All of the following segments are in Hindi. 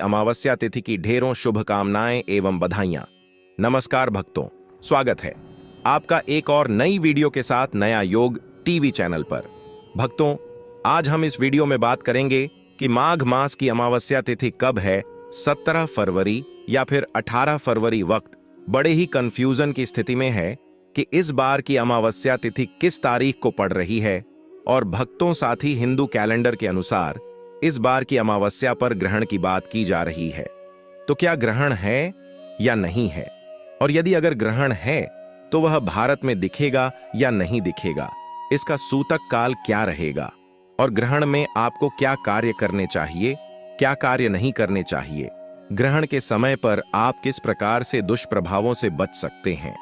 अमावस्या तिथि की ढेरों शुभकामनाएं एवं बधाइयां। नमस्कार भक्तों, स्वागत है आपका एक और नई वीडियो के साथ नया योग टीवी चैनल पर। भक्तों, आज हम इस वीडियो में बात करेंगे कि माघ मास की अमावस्या तिथि कब है। 17 फरवरी या फिर 18 फरवरी वक्त बड़े ही कंफ्यूजन की स्थिति में है कि इस बार की अमावस्या तिथि किस तारीख को पड़ रही है। और भक्तों, साथ ही हिंदू कैलेंडर के अनुसार इस बार की अमावस्या पर ग्रहण की बात की जा रही है। तो क्या ग्रहण है या नहीं है, और यदि अगर ग्रहण है तो वह भारत में दिखेगा या नहीं दिखेगा, इसका सूतक काल क्या रहेगा, और ग्रहण में आपको क्या कार्य करने चाहिए, क्या कार्य नहीं करने चाहिए, ग्रहण के समय पर आप किस प्रकार से दुष्प्रभावों से बच सकते हैं।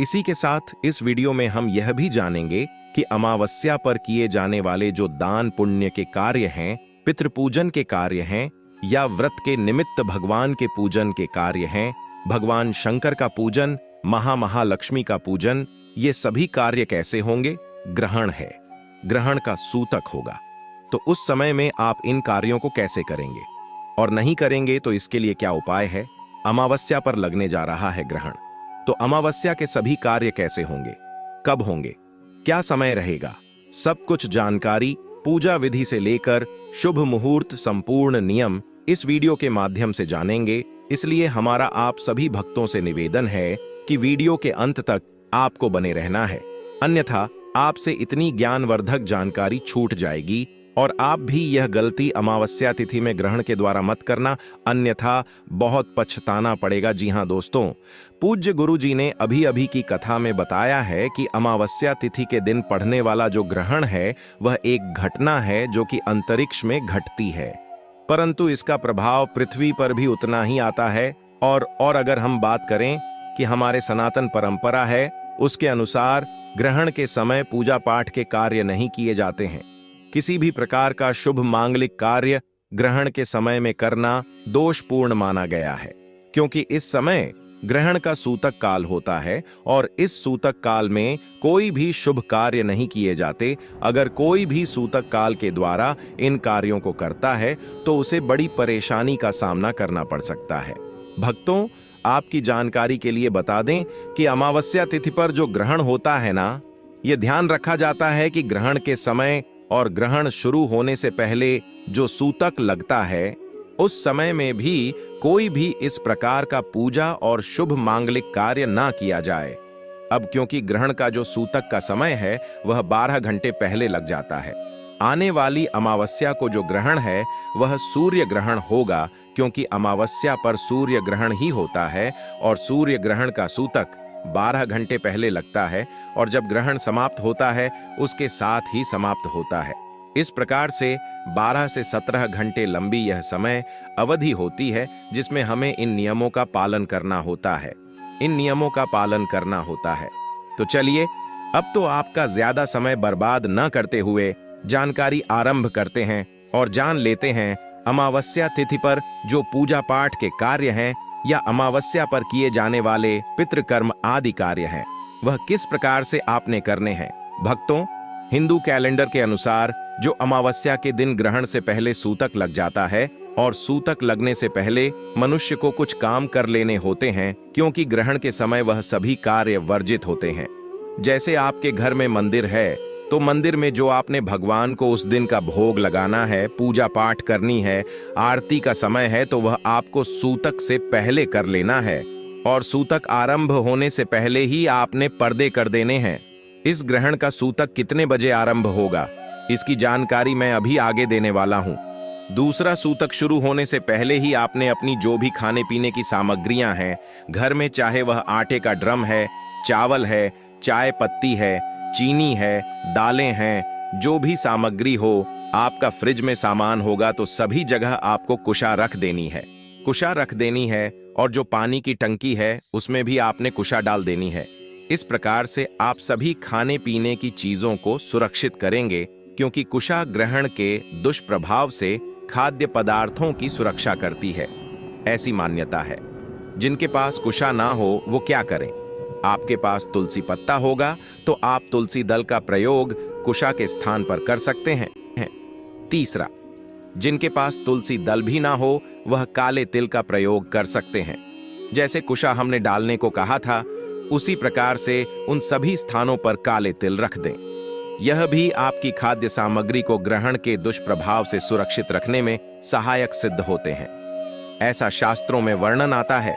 इसी के साथ इस वीडियो में हम यह भी जानेंगे कि अमावस्या पर किए जाने वाले जो दान पुण्य के कार्य हैं, पितृपूजन के कार्य हैं, या व्रत के निमित्त भगवान के पूजन के कार्य हैं, भगवान शंकर का पूजन, महालक्ष्मी का पूजन, ये सभी कार्य कैसे होंगे। ग्रहण है, ग्रहण का सूतक होगा, तो उस समय में आप इन कार्यों को कैसे करेंगे, और नहीं करेंगे तो इसके लिए क्या उपाय है। अमावस्या पर लगने जा रहा है ग्रहण, तो अमावस्या के सभी कार्य कैसे होंगे, कब होंगे, क्या समय रहेगा, सब कुछ जानकारी, पूजा विधि से लेकर शुभ मुहूर्त, संपूर्ण नियम इस वीडियो के माध्यम से जानेंगे। इसलिए हमारा आप सभी भक्तों से निवेदन है कि वीडियो के अंत तक आपको बने रहना है, अन्यथा आपसे इतनी ज्ञानवर्धक जानकारी छूट जाएगी। और आप भी यह गलती अमावस्या तिथि में ग्रहण के द्वारा मत करना, अन्यथा बहुत पछताना पड़ेगा। जी हां दोस्तों, पूज्य गुरु जी ने अभी अभी की कथा में बताया है कि अमावस्या तिथि के दिन पड़ने वाला जो ग्रहण है वह एक घटना है जो कि अंतरिक्ष में घटती है, परंतु इसका प्रभाव पृथ्वी पर भी उतना ही आता है। और अगर हम बात करें कि हमारे सनातन परंपरा है, उसके अनुसार ग्रहण के समय पूजा पाठ के कार्य नहीं किए जाते हैं। किसी भी प्रकार का शुभ मांगलिक कार्य ग्रहण के समय में करना दोषपूर्ण माना गया है, क्योंकि इस समय ग्रहण का सूतक काल होता है और इस सूतक काल में कोई भी शुभ कार्य नहीं किए जाते। अगर कोई भी सूतक काल के द्वारा इन कार्यों को करता है तो उसे बड़ी परेशानी का सामना करना पड़ सकता है। भक्तों, आपकी जानकारी के लिए बता दें कि अमावस्या तिथि पर जो ग्रहण होता है ना, यह ध्यान रखा जाता है कि ग्रहण के समय और ग्रहण शुरू होने से पहले जो सूतक लगता है, उस समय में भी कोई भी इस प्रकार का पूजा और शुभ मांगलिक कार्य ना किया जाए। अब क्योंकि ग्रहण का जो सूतक का समय है वह 12 घंटे पहले लग जाता है। आने वाली अमावस्या को जो ग्रहण है वह सूर्य ग्रहण होगा, क्योंकि अमावस्या पर सूर्य ग्रहण ही होता है और सूर्य ग्रहण का सूतक 12 घंटे पहले लगता है, और जब ग्रहण समाप्त होता है उसके साथ ही समाप्त होता है। इस प्रकार से 12 से 17 घंटे लंबी यह समय अवधि होती है जिसमें हमें इन नियमों का पालन करना होता है, इन नियमों का पालन करना होता है। तो चलिए, अब तो आपका ज्यादा समय बर्बाद न करते हुए जानकारी आरंभ करते हैं और जान लेते हैं अमावस्या तिथि पर जो पूजा पाठ के कार्य हैं या अमावस्या पर किए जाने वाले पितृकर्म आदि कार्य हैं, वह किस प्रकार से आपने करने हैं। भक्तों, हिंदू कैलेंडर के अनुसार जो अमावस्या के दिन ग्रहण से पहले सूतक लग जाता है, और सूतक लगने से पहले मनुष्य को कुछ काम कर लेने होते हैं, क्योंकि ग्रहण के समय वह सभी कार्य वर्जित होते हैं। जैसे आपके घर में मंदिर है तो मंदिर में जो आपने भगवान को उस दिन का भोग लगाना है, पूजा पाठ करनी है, आरती का समय है, तो वह आपको सूतक से पहले कर लेना है, और सूतक आरंभ होने से पहले ही आपने पर्दे कर देने हैं। इस ग्रहण का सूतक कितने बजे आरंभ होगा, इसकी जानकारी मैं अभी आगे देने वाला हूं। दूसरा सूतक शुरू होने से पहले ही आपने अपनी जो भी खाने पीने की सामग्रियां हैं घर में, चाहे वह आटे का ड्रम है, चावल है, चाय पत्ती है, चीनी है, दालें हैं, जो भी सामग्री हो, आपका फ्रिज में सामान होगा तो सभी जगह आपको कुशा रख देनी है, कुशा रख देनी है। और जो पानी की टंकी है उसमें भी आपने कुशा डाल देनी है। इस प्रकार से आप सभी खाने पीने की चीजों को सुरक्षित करेंगे, क्योंकि कुशा ग्रहण के दुष्प्रभाव से खाद्य पदार्थों की सुरक्षा करती है, ऐसी मान्यता है। जिनके पास कुशा ना हो वो क्या करें। आपके पास तुलसी पत्ता होगा तो आप तुलसी दल का प्रयोग कुशा के स्थान पर कर सकते हैं। तीसरा, जिनके पास तुलसी दल भी ना हो वह काले तिल का प्रयोग कर सकते हैं। जैसे कुशा हमने डालने को कहा था, उसी प्रकार से उन सभी स्थानों पर काले तिल रख दें। यह भी आपकी खाद्य सामग्री को ग्रहण के दुष्प्रभाव से सुरक्षित रखने में सहायक सिद्ध होते हैं। ऐसा शास्त्रों में वर्णन आता है।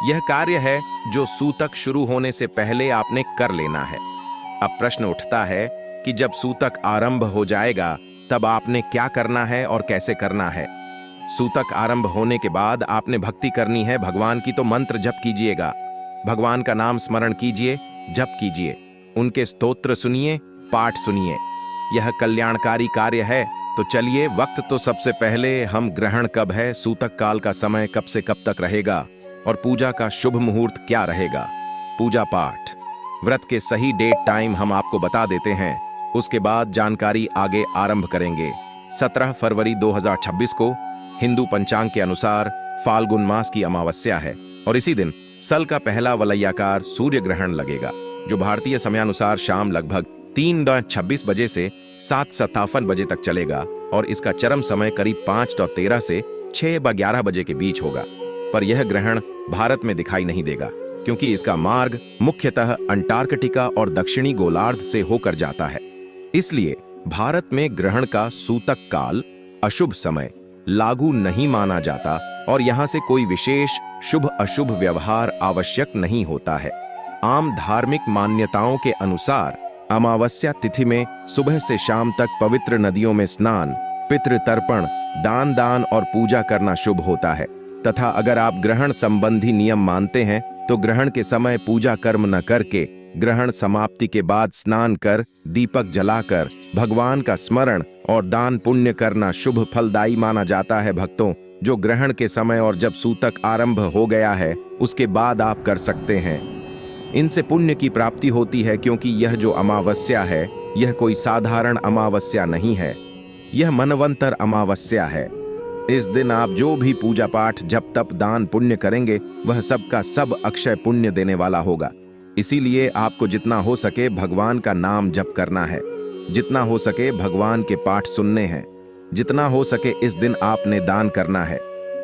यह कार्य है जो सूतक शुरू होने से पहले आपने कर लेना है। अब प्रश्न उठता है कि जब सूतक आरंभ हो जाएगा तब आपने क्या करना है और कैसे करना है। सूतक आरंभ होने के बाद आपने भक्ति करनी है भगवान की, तो मंत्र जप कीजिएगा, भगवान का नाम स्मरण कीजिए, जप कीजिए, उनके स्तोत्र सुनिए, पाठ सुनिए। यह कल्याणकारी कार्य है। तो चलिए, वक्त तो सबसे पहले हम ग्रहण कब है, सूतक काल का समय कब से कब तक रहेगा और पूजा का शुभ मुहूर्त क्या रहेगा। पूजा पाठ व्रत के सही डेट टाइम हम आपको बता देते हैं, उसके बाद जानकारी आगे आरंभ करेंगे। 17 फरवरी 2026 को हिंदू पंचांग के अनुसार फाल्गुन मास की अमावस्या है और इसी दिन सल का पहला वलयाकार सूर्य ग्रहण लगेगा, जो भारतीय समयानुसार शाम लगभग 3:26 बजे से 7:57 बजे तक चलेगा और इसका चरम समय करीब 5:13 से 6:11 बजे के बीच होगा। पर यह ग्रहण भारत में दिखाई नहीं देगा, क्योंकि इसका मार्ग मुख्यतः अंटार्कटिका और दक्षिणी गोलार्ध से होकर जाता है। इसलिए भारत में ग्रहण का सूतक काल अशुभ समय लागू नहीं माना जाता और यहां से कोई विशेष शुभ अशुभ व्यवहार आवश्यक नहीं होता है। आम धार्मिक मान्यताओं के अनुसार अमावस्या तिथि में सुबह से शाम तक पवित्र नदियों में स्नान, पितृ तर्पण, दान और पूजा करना शुभ होता है तथा अगर आप ग्रहण संबंधी नियम मानते हैं तो ग्रहण के समय पूजा कर्म न करके ग्रहण समाप्ति के बाद स्नान कर, दीपक जलाकर भगवान का स्मरण और दान पुण्य करना शुभ फलदायी माना जाता है। भक्तों, जो ग्रहण के समय और जब सूतक आरंभ हो गया है उसके बाद आप कर सकते हैं। इनसे पुण्य की प्राप्ति होती है, क्योंकि यह जो अमावस्या है यह कोई साधारण अमावस्या नहीं है, यह मनवंतर अमावस्या है। इस दिन आप जो भी पूजा पाठ, जप तप, दान पुण्य करेंगे वह सब का सब अक्षय पुण्य देने वाला होगा। इसीलिए आपको जितना हो सके भगवान का नाम जप करना है, जितना हो सके भगवान के पाठ सुनने हैं, जितना हो सके इस दिन आपने दान करना है।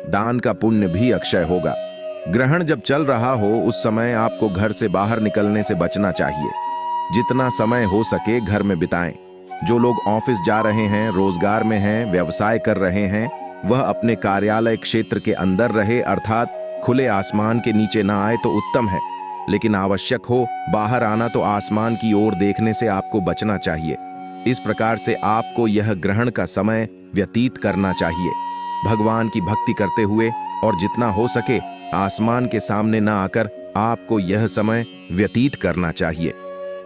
दान का पुण्य भी अक्षय होगा। ग्रहण जब चल रहा हो उस समय आपको घर से बाहर निकलने से बचना चाहिए। जितना समय हो सके घर में बिताएं। जो लोग ऑफिस जा रहे हैं, रोजगार में हैं, व्यवसाय कर रहे हैं, वह अपने कार्यालय क्षेत्र के अंदर रहे, अर्थात खुले आसमान के नीचे ना आए तो उत्तम है। लेकिन आवश्यक हो बाहर आना तो आसमान की ओर देखने से आपको बचना चाहिए। इस प्रकार से आपको यह ग्रहण का समय व्यतीत करना चाहिए भगवान की भक्ति करते हुए, और जितना हो सके आसमान के सामने ना आकर आपको यह समय व्यतीत करना चाहिए।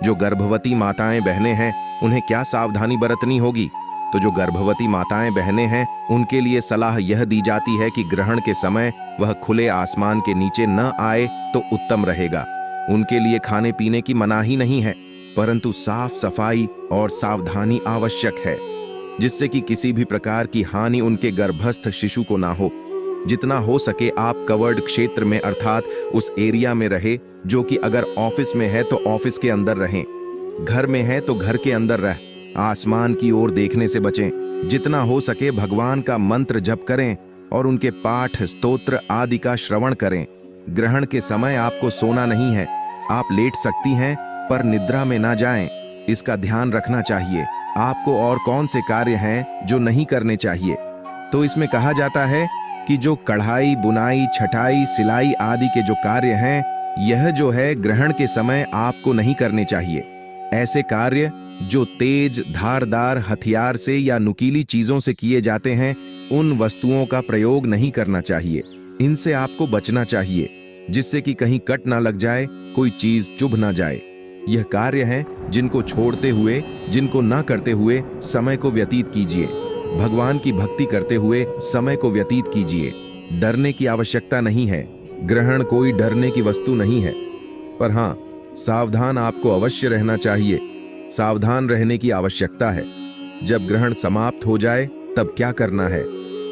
जो गर्भवती माताएं बहनें हैं उन्हें क्या सावधानी बरतनी होगी? तो जो गर्भवती माताएं बहनें हैं उनके लिए सलाह यह दी जाती है कि ग्रहण के समय वह खुले आसमान के नीचे न आए तो उत्तम रहेगा। उनके लिए खाने पीने की मनाही नहीं है, परंतु साफ सफाई और सावधानी आवश्यक है, जिससे कि किसी भी प्रकार की हानि उनके गर्भस्थ शिशु को ना हो। जितना हो सके आप कवर्ड क्षेत्र में, अर्थात उस एरिया में रहे, जो कि अगर ऑफिस में है तो ऑफिस के अंदर रहें, घर में है तो घर के अंदर रह, आसमान की ओर देखने से बचें। जितना हो सके भगवान का मंत्र जप करें और उनके पाठ, स्तोत्र आदि का श्रवण करें। ग्रहण के समय आपको सोना नहीं है, आप लेट सकती हैं पर निद्रा में ना जाएं, इसका ध्यान रखना चाहिए। आपको और कौन से कार्य हैं जो नहीं करने चाहिए? तो इसमें कहा जाता है कि जो कढ़ाई, बुनाई, छटाई, सिलाई आदि के जो कार्य हैं, यह जो है ग्रहण के समय आपको नहीं करने चाहिए। ऐसे कार्य जो तेज धारदार हथियार से या नुकीली चीजों से किए जाते हैं, उन वस्तुओं का प्रयोग नहीं करना चाहिए। इनसे आपको बचना चाहिए, जिससे कि कहीं कट ना लग जाए, कोई चीज चुभ ना जाए। यह कार्य हैं जिनको छोड़ते हुए, जिनको ना करते हुए समय को व्यतीत कीजिए। भगवान की भक्ति करते हुए समय को व्यतीत कीजिए। डरने की आवश्यकता नहीं है। ग्रहण कोई डरने की वस्तु नहीं है, पर हाँ, सावधान आपको अवश्य रहना चाहिए। सावधान रहने की आवश्यकता है। जब ग्रहण समाप्त हो जाए तब क्या करना है,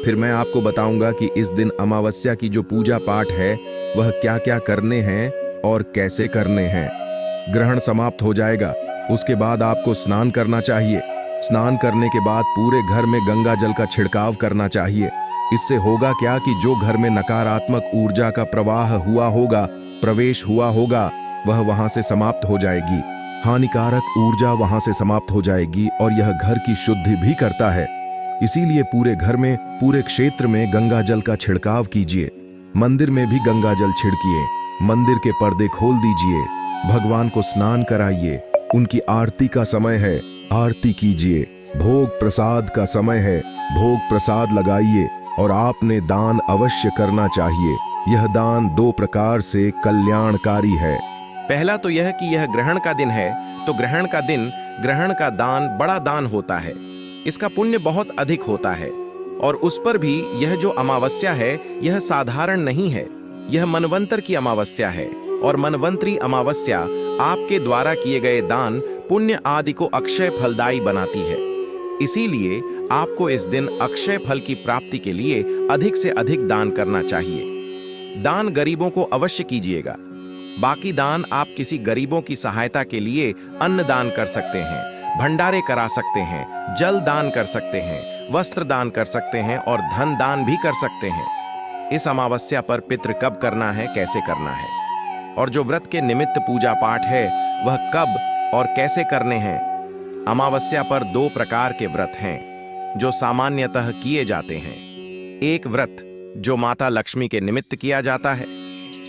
फिर मैं आपको बताऊंगा कि इस दिन अमावस्या की जो पूजा पाठ है वह क्या क्या करने हैं और कैसे करने हैं। ग्रहण समाप्त हो जाएगा, उसके बाद आपको स्नान करना चाहिए। स्नान करने के बाद पूरे घर में गंगा जल का छिड़काव करना चाहिए। इससे होगा क्या कि जो घर में नकारात्मक ऊर्जा का प्रवाह हुआ होगा, प्रवेश हुआ होगा, वह वहां से समाप्त हो जाएगी। हानिकारक ऊर्जा वहां से समाप्त हो जाएगी और यह घर की शुद्धि भी करता है। इसीलिए पूरे घर में, पूरे क्षेत्र में गंगा जल का छिड़काव कीजिए। मंदिर में भी गंगा जल छिड़किए। मंदिर के पर्दे खोल दीजिए। भगवान को स्नान कराइए। उनकी आरती का समय है, आरती कीजिए। भोग प्रसाद का समय है, भोग प्रसाद लगाइए। और आपने दान अवश्य करना चाहिए। यह दान 2 प्रकार से कल्याणकारी है। पहला तो यह कि यह ग्रहण का दिन है, तो ग्रहण का दिन ग्रहण का दान बड़ा दान होता है। इसका पुण्य बहुत अधिक होता है। और उस पर भी यह जो अमावस्या है, यह साधारण नहीं है। यह मनवंतर की अमावस्या है और मनवंतरी अमावस्या आपके द्वारा किए गए दान, पुण्य आदि को अक्षय फलदायी बनाती है। इसीलिए आपको इस दिन अक्षय फल की प्राप्ति के लिए अधिक से अधिक दान करना चाहिए। दान गरीबों को अवश्य कीजिएगा। बाकी दान आप किसी गरीबों की सहायता के लिए अन्न दान कर सकते हैं, भंडारे करा सकते हैं, जल दान कर सकते हैं, वस्त्र दान कर सकते हैं और धन दान भी कर सकते हैं। इस अमावस्या पर पितृ कब करना है, कैसे करना है, और जो व्रत के निमित्त पूजा पाठ है वह कब और कैसे करने हैं। अमावस्या पर 2 प्रकार के व्रत हैं जो सामान्यतः किए जाते हैं। एक व्रत जो माता लक्ष्मी के निमित्त किया जाता है,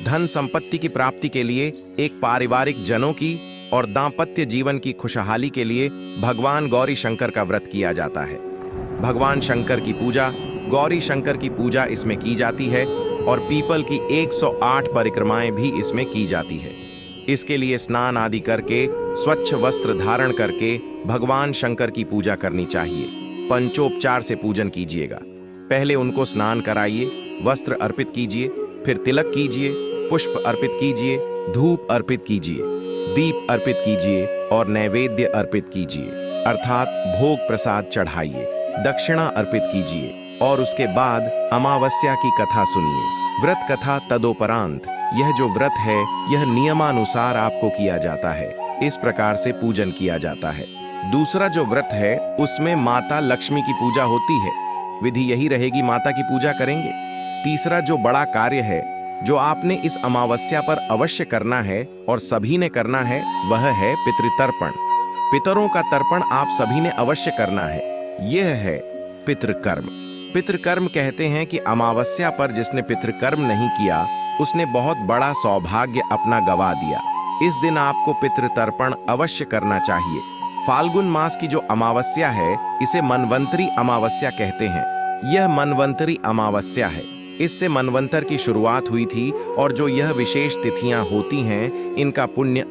धन संपत्ति की प्राप्ति के लिए, एक पारिवारिक जनों की और दांपत्य जीवन की खुशहाली के लिए भगवान गौरी शंकर का व्रत किया जाता है। भगवान शंकर की पूजा, गौरी शंकर की पूजा इसमें की जाती है और पीपल की 108 परिक्रमाएं भी इसमें की जाती है। इसके लिए स्नान आदि करके, स्वच्छ वस्त्र धारण करके भगवान शंकर की पूजा करनी चाहिए। पंचोपचार से पूजन कीजिएगा। पहले उनको स्नान कराइए, वस्त्र अर्पित कीजिए, फिर तिलक कीजिए, पुष्प अर्पित कीजिए, धूप अर्पित कीजिए, दीप अर्पित कीजिए और नैवेद्य अर्पित कीजिए, अर्थात भोग प्रसाद चढ़ाइए, दक्षिणा अर्पित कीजिए और उसके बाद अमावस्या की कथा सुनिए। व्रत कथा तदोपरांत यह जो व्रत है यह नियमानुसार आपको किया जाता है। इस प्रकार से पूजन किया जाता है। दूसरा जो व्रत है उसमें माता लक्ष्मी की पूजा होती है। विधि यही रहेगी, माता की पूजा करेंगे। तीसरा जो बड़ा कार्य है जो आपने इस अमावस्या पर अवश्य करना है और सभी ने करना है, वह है पितृतर्पण। पितरों का तर्पण आप सभी ने अवश्य करना है। यह है पितृकर्म। पितृकर्म कहते हैं कि अमावस्या पर जिसने पितृकर्म नहीं किया उसने बहुत बड़ा सौभाग्य अपना गवा दिया। इस दिन आपको पितृतर्पण अवश्य करना चाहिए। फाल्गुन मास की जो अमावस्या है इसे मनवंतरी अमावस्या कहते हैं। यह मनवंतरी अमावस्या है। इससे मनवंतर की शुरुआत हुई थी और जो यह विशेष तिथियां होती हैं इनका पुण्य